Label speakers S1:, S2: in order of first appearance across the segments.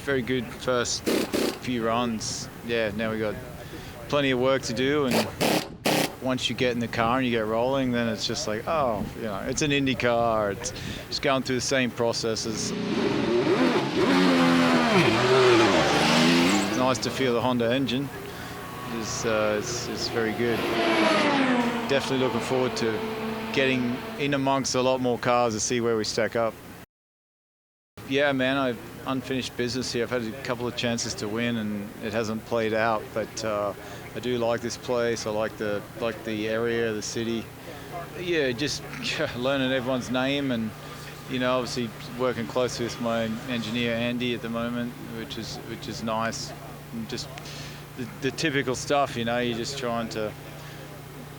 S1: very good first few runs. Yeah, now we got plenty of work to do, and once you get in the car and you get rolling, then it's just like, oh, you know, it's an INDYCAR. It's just going through the same processes. It's nice to feel the Honda engine. It's very good. Definitely looking forward to getting in amongst a lot more cars to see where we stack up. Yeah, man, I've unfinished business here. I've had a couple of chances to win, and it hasn't played out. But I do like this place. I like the area, the city. Yeah, just learning everyone's name, and you know, obviously working closely with my engineer Andy at the moment, which is nice. And just the typical stuff, you know. You're just trying to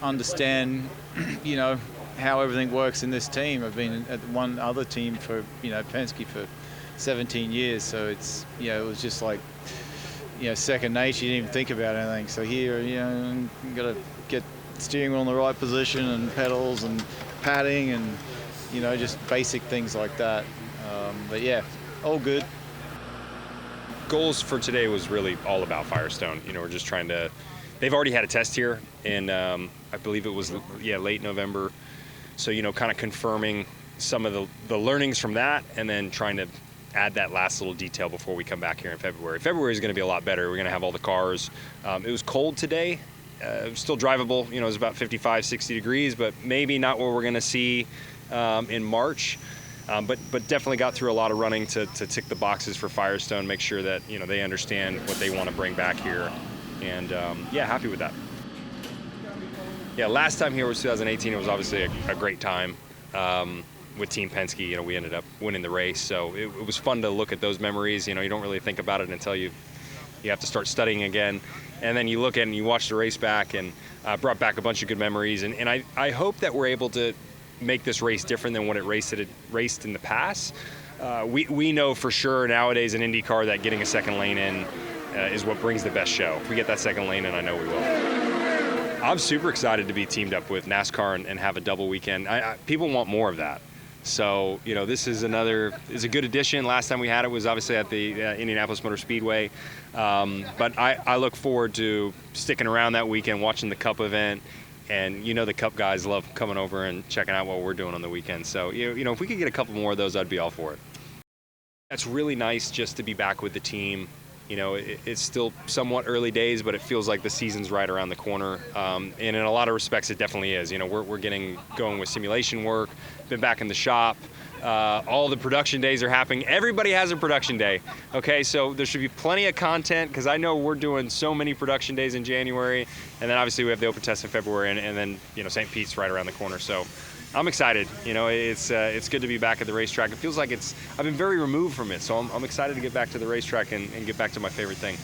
S1: understand, you know, how everything works in this team. I've been at one other team for, you know, Penske for 17 years, so it's, you know, it was just like, you know, second nature. You didn't even think about anything. So here, you know, you got to get steering wheel in the right position and pedals and padding and, you know, just basic things like that. But yeah, all good.
S2: Goals for today was really all about Firestone. You know, we're just trying to, they've already had a test here, and I believe it was, late November. So, you know, kind of confirming some of the learnings from that, and then trying to add that last little detail before we come back here in February. February is going to be a lot better. We're going to have all the cars. It was cold today. It was still drivable. You know, it was about 55, 60 degrees, but maybe not what we're going to see in March. But definitely got through a lot of running to tick the boxes for Firestone, make sure that, you know, they understand what they want to bring back here. And yeah, happy with that. Yeah, last time here was 2018. It was obviously a great time with Team Penske. You know, we ended up winning the race, so it was fun to look at those memories. You know, you don't really think about it until you have to start studying again, and then you look at it and you watch the race back, and brought back a bunch of good memories. And I hope that we're able to make this race different than what it raced in the past. We know for sure nowadays in IndyCar that getting a second lane in is what brings the best show. If we get that second lane in, I know we will. I'm super excited to be teamed up with NASCAR and have a double weekend. People want more of that. So, you know, this is a good addition. Last time we had it was obviously at the Indianapolis Motorsports. But I look forward to sticking around that weekend, watching the Cup event. And you know, the Cup guys love coming over and checking out what we're doing on the weekend. So, you know, if we could get a couple more of those, I'd be all for it. It's really nice just to be back with the team. You know, it's still somewhat early days, but it feels like the season's right around the corner. And in a lot of respects, it definitely is. You know, we're getting going with simulation work, been back in the shop. All the production days are happening. Everybody has a production day, okay? So there should be plenty of content, because I know we're doing so many production days in January, and then obviously we have the open test in February, and then, you know, St. Pete's right around the corner. So I'm excited. You know, it's good to be back at the racetrack. It feels like I've been very removed from it, so I'm excited to get back to the racetrack and get back to my favorite thing.